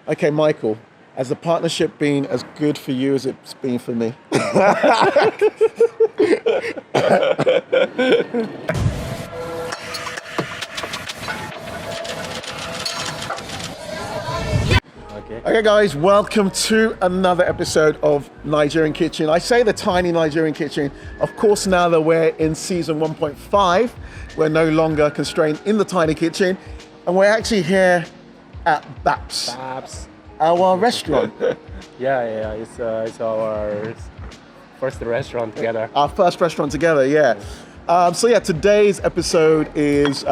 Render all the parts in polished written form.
Okay, Michael, has the partnership been as good for you as it's been for me? Okay. Okay, guys, welcome to another episode of Nigerian Kitchen. I say the tiny Nigerian Kitchen. Of course, now that we're in season 1.5, we're no longer constrained in the tiny kitchen, and we're actually here at Baps, Babs. our restaurant, Yeah. It's our first restaurant together. our first restaurant together. Yeah. Today's episode is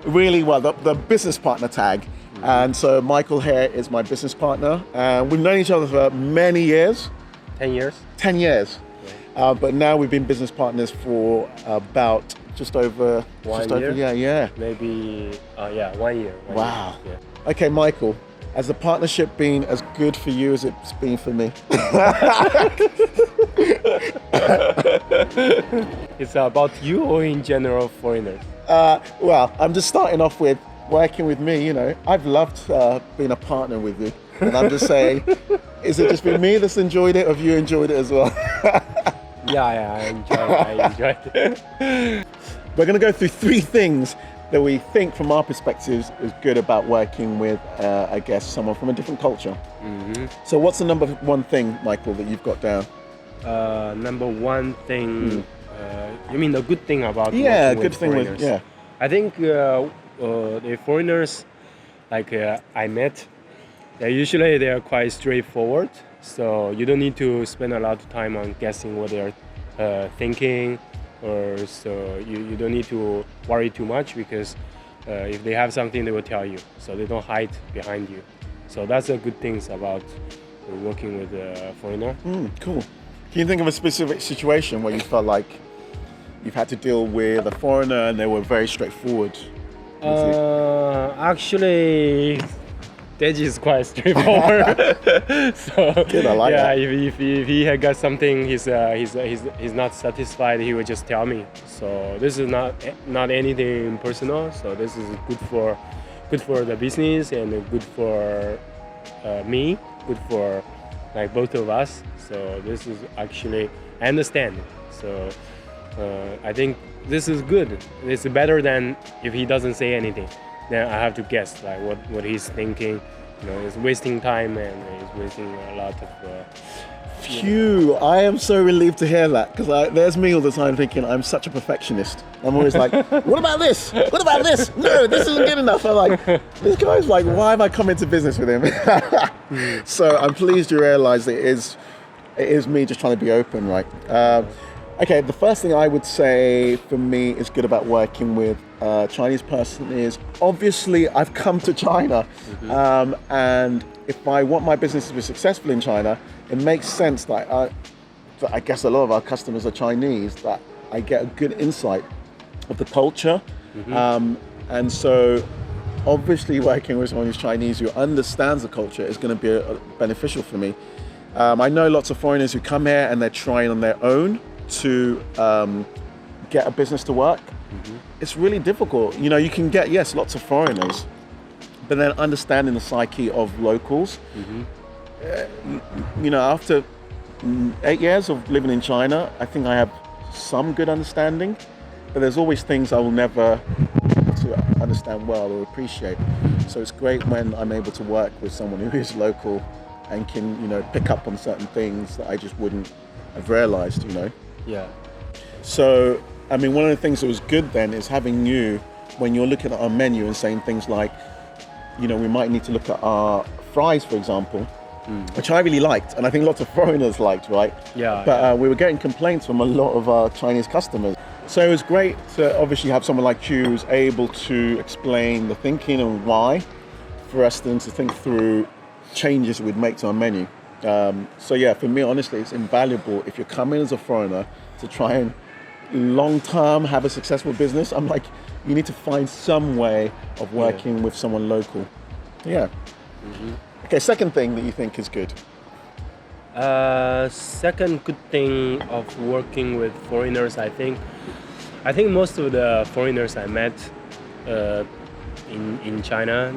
really the business partner tag. And so Michael here is my business partner. We've known each other for many years, 10 years. 10 years. But now we've been business partners for about just over 1 year? Yeah. Maybe 1 year. Wow. Yeah. Okay, Michael, has the partnership been as good for you as it's been for me? It's about you or in general foreigners? Well, I'm just starting off with working with me, you know. I've loved being a partner with you. And I'm just saying, is it just been me that's enjoyed it, or have you enjoyed it as well? Yeah, I enjoyed it. We're going to go through 3 things that we think from our perspectives is good about working with, I guess, someone from a different culture. Mm-hmm. So what's the number 1 thing, Michael, that you've got down? Number one thing, you mean the good thing about Yeah, working good with thing with, foreigners? yeah. I think the foreigners, like I met, they're quite straightforward. So you don't need to spend a lot of time on guessing what they're thinking, or so you don't need to worry too much because if they have something, they will tell you. So they don't hide behind you. So that's the good things about working with a foreigner. Cool. Can you think of a specific situation where you felt like you've had to deal with a foreigner and they were very straightforward? Actually, Deji is quite straightforward. So Good, I like that. if he had got something he's not satisfied, he would just tell me. So this is not anything personal. So this is good for the business and good for me, good for like both of us. So this is actually, I understand. So I think this is good. It's better than if he doesn't say anything. Then I have to guess like what he's thinking. You know, it's wasting time and it's wasting a lot of. Phew, I am so relieved to hear that, because there's me all the time thinking I'm such a perfectionist. I'm always like, what about this? What about this? No, this isn't good enough. I'm like, this guy's like, why have I come into business with him? So I'm pleased you realise that it is me just trying to be open, right? Okay, the first thing I would say for me is good about working with a Chinese person is, obviously I've come to China, and if I want my business to be successful in China, it makes sense that I guess a lot of our customers are Chinese, that I get a good insight of the culture. And so obviously working with someone who's Chinese who understands the culture is going to be beneficial for me. I know lots of foreigners who come here and they're trying on their own to get a business to work. It's really difficult. You know, you can get, yes, lots of foreigners, but then understanding the psyche of locals. You know, after 8 years of living in China, I think I have some good understanding, but there's always things I will never to understand well or appreciate. So it's great when I'm able to work with someone who is local and can, you know, pick up on certain things that I just wouldn't have realized, you know. Yeah. So, I mean, one of the things that was good then is having you, when you're looking at our menu and saying things like, you know, we might need to look at our fries, for example, which I really liked, and I think lots of foreigners liked, right? Yeah. But we were getting complaints from a lot of our Chinese customers. So it was great to obviously have someone like you who's able to explain the thinking and why, for us then to think through changes we'd make to our menu. So yeah, for me, honestly, it's invaluable if you're coming as a foreigner to try and long-term have a successful business. I'm like, you need to find some way of working with someone local. Yeah. Okay, second thing that you think is good. Second good thing of working with foreigners, I think most of the foreigners I met, in China,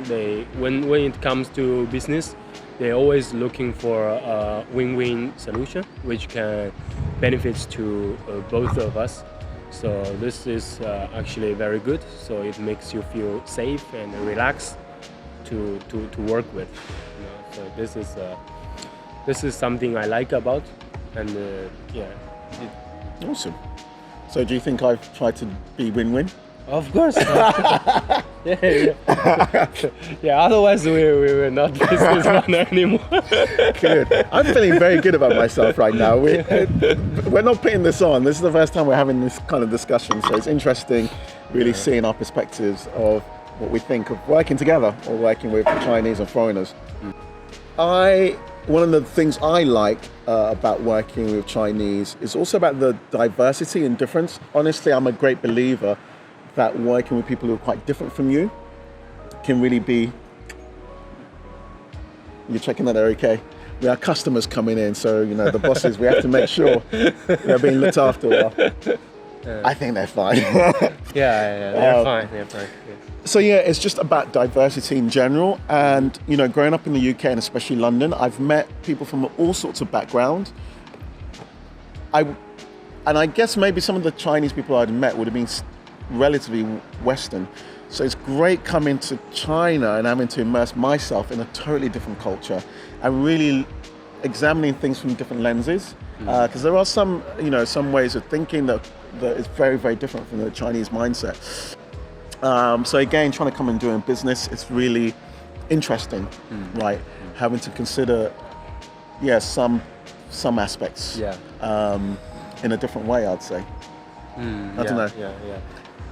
when it comes to business, they're always looking for a win-win solution, which can benefits to both of us. So this is actually very good. So it makes you feel safe and relaxed to work with. You know? So this is something I like about, and yeah. Awesome. So do you think I've tried to be win-win? Of course. Yeah. Otherwise, we will not business partner anymore. Good. I'm feeling very good about myself right now. We're not putting this on. This is the first time we're having this kind of discussion. So it's interesting, really seeing our perspectives of what we think of working together or working with Chinese and foreigners. One of the things I like about working with Chinese is also about the diversity and difference. Honestly, I'm a great believer that working with people who are quite different from you can really be... You're checking that they're okay? We have customers coming in, so you know the bosses, we have to make sure they're being looked after well. I think they're fine. Yeah, they're fine. They're fine. Yes. So yeah, it's just about diversity in general, and you know, growing up in the UK and especially London, I've met people from all sorts of backgrounds. I guess maybe some of the Chinese people I'd met would have been relatively Western. So it's great coming to China and having to immerse myself in a totally different culture and really examining things from different lenses. Because there are some ways of thinking that is very, very different from the Chinese mindset. So again, trying to come and doing business, it's really interesting, right? Having to consider, some aspects in a different way, I'd say. I don't know. Yeah.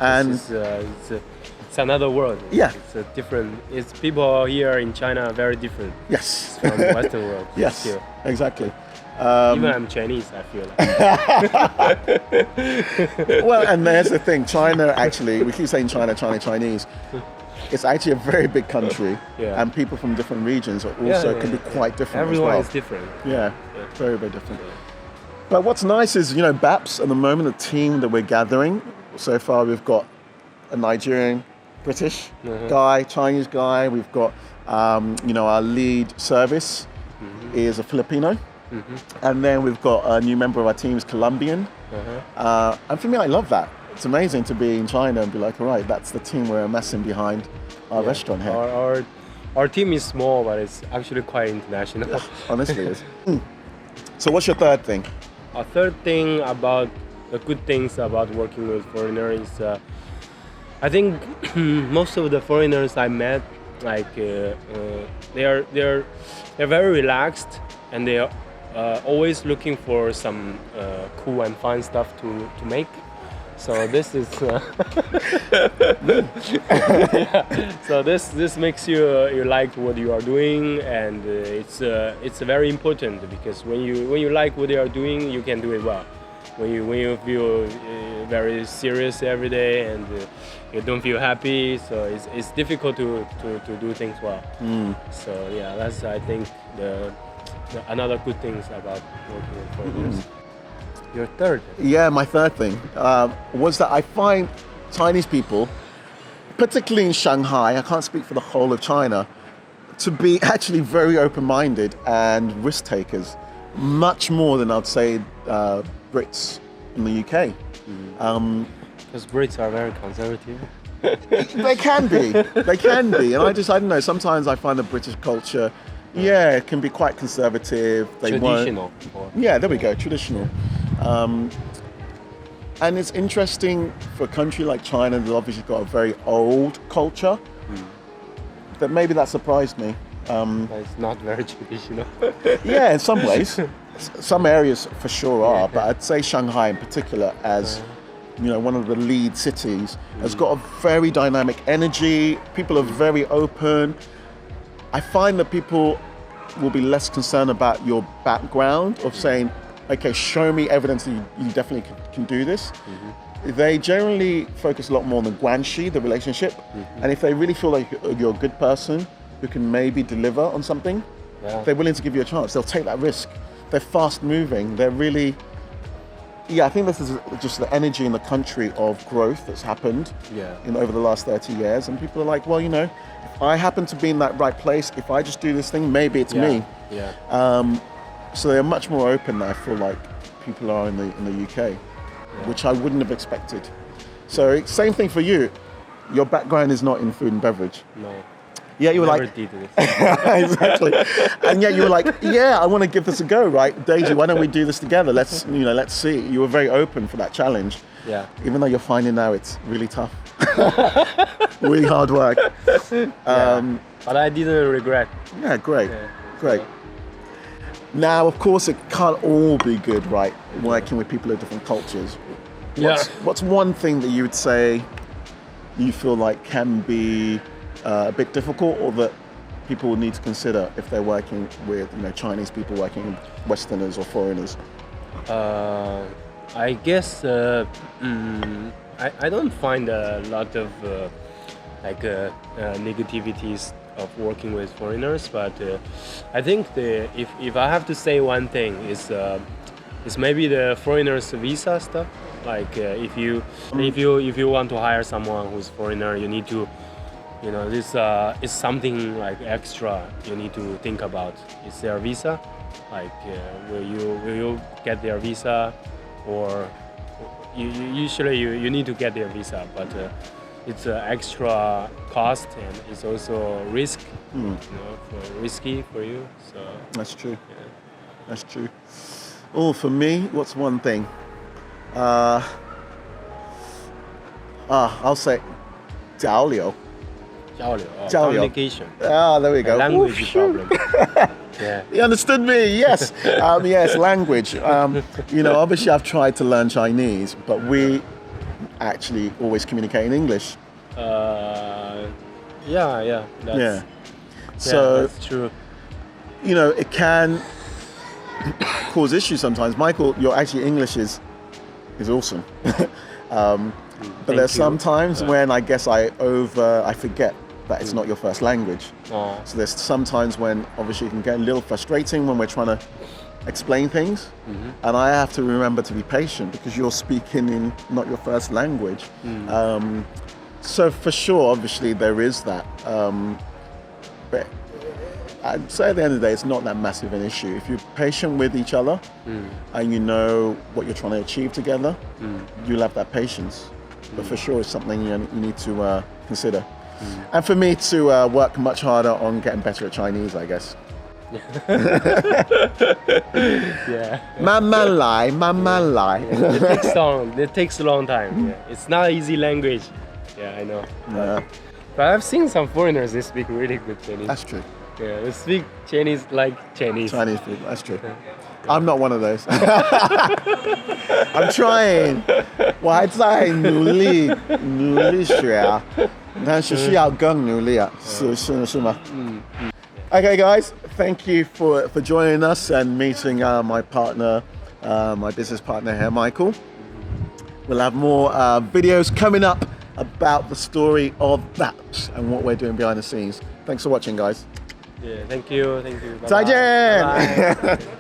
And it's another world. Yeah. It's a different. It's people here in China are very different. Yes. From the Western world. Yes. Still. Exactly. Even I'm Chinese, I feel like. Well, and there's the thing. China actually, we keep saying China, Chinese. It's actually a very big country, and people from different regions are also can be quite different. Everyone as well. is different. Yeah, very, very different. But what's nice is, BAPS at the moment, the team that we're gathering, so far we've got a Nigerian, British guy, Chinese guy. We've got, our lead service is a Filipino. And then we've got a new member of our team is Colombian. And for me, I love that. It's amazing to be in China and be like, all right, that's the team we're amassing behind our restaurant here. Our team is small, but it's actually quite international. Honestly, it is. So what's your third thing? A third thing about the good things about working with foreigners is, I think most of the foreigners I met, like they're very relaxed, and they are always looking for some cool and fun stuff to make. So this is so this makes you like what you are doing, and it's very important, because when you like what you are doing, you can do it well. When you feel very serious every day and you don't feel happy, so it's difficult to do things well. So yeah, that's, I think, another good things about working with foreigners. Your third? Yeah, my third thing was that I find Chinese people, particularly in Shanghai, I can't speak for the whole of China, to be actually very open-minded and risk takers, much more than I'd say Brits in the UK. Because Brits are very conservative. They can be, and I don't know, sometimes I find the British culture, it can be quite conservative. Traditional. Yeah, there we go, traditional. And it's interesting for a country like China that's obviously got a very old culture, that maybe that surprised me. It's not very traditional. Yeah, in some ways. Some areas for sure are, but I'd say Shanghai in particular, as one of the lead cities, has got a very dynamic energy. People are very open. I find that people will be less concerned about your background of saying, okay, show me evidence that you definitely can do this. They generally focus a lot more on the guanxi, the relationship. And if they really feel like you're a good person who can maybe deliver on something, they're willing to give you a chance. They'll take that risk. They're fast moving. They're really, yeah, I think this is just the energy in the country of growth that's happened Yeah. over the last 30 years. And people are like, well, if I happen to be in that right place, if I just do this thing, maybe it's me. Yeah. So they're much more open than I feel like people are in the UK, which I wouldn't have expected. So same thing for you. Your background is not in food and beverage. No. Yeah, you were Never like, did this. exactly. And yet you were like, yeah, I want to give this a go, right? Deji, why don't we do this together? Let's see. You were very open for that challenge. Yeah. Even though you're finding now it's really tough. Really hard work. But I didn't regret. Yeah, great. Yeah. Great. Now, of course, it can't all be good, right? Working with people of different cultures. What's one thing that you would say you feel like can be a bit difficult, or that people will need to consider if they're working with Chinese people, working with Westerners or foreigners? I guess I don't find a lot of negativities of working with foreigners, but I think if I have to say one thing is maybe the foreigners visa stuff. Like if you want to hire someone who's foreigner, you need to, this is something like extra you need to think about. Is their visa, like will you get their visa, or usually you need to get their visa, but it's an extra cost and it's also risk, risky for you. So That's true. yeah. That's true. Oh, for me, what's one thing? I'll say 交流. 交流,交流. communication, There we go. language Oof, problem. Yeah. You understood me, yes. Yes, language. Obviously I've tried to learn Chinese, but we actually always communicate in English. Yeah. Yeah. So, that's true. it can cause issues sometimes. Michael, your actually English is awesome. But there's some times when I guess I forget that it's not your first language. Oh. So there's some times when obviously it can get a little frustrating when we're trying to explain things, and I have to remember to be patient because you're speaking in not your first language. So for sure, obviously there is that, but I'd say at the end of the day it's not that massive an issue. If you're patient with each other and you know what you're trying to achieve together, you'll have that patience. But for sure it's something you need to consider. And for me to work much harder on getting better at Chinese, I guess. Yeah. 慢慢来,慢慢来. It takes a long time. Yeah. It's not an easy language. Yeah, I know. Yeah, But I've seen some foreigners, they speak really good Chinese. that's true. Yeah, they speak Chinese like Chinese. Chinese people, that's true. I'm not one of those. I'm trying. 我还在努力学啊，但是需要更努力啊，是吗？Okay, guys, thank you for joining us and meeting my partner, my business partner here, Michael. We'll have more videos coming up about the story of that and what we're doing behind the scenes. Thanks for watching, guys. Yeah, thank you. Bye-bye. 再见。 Bye-bye.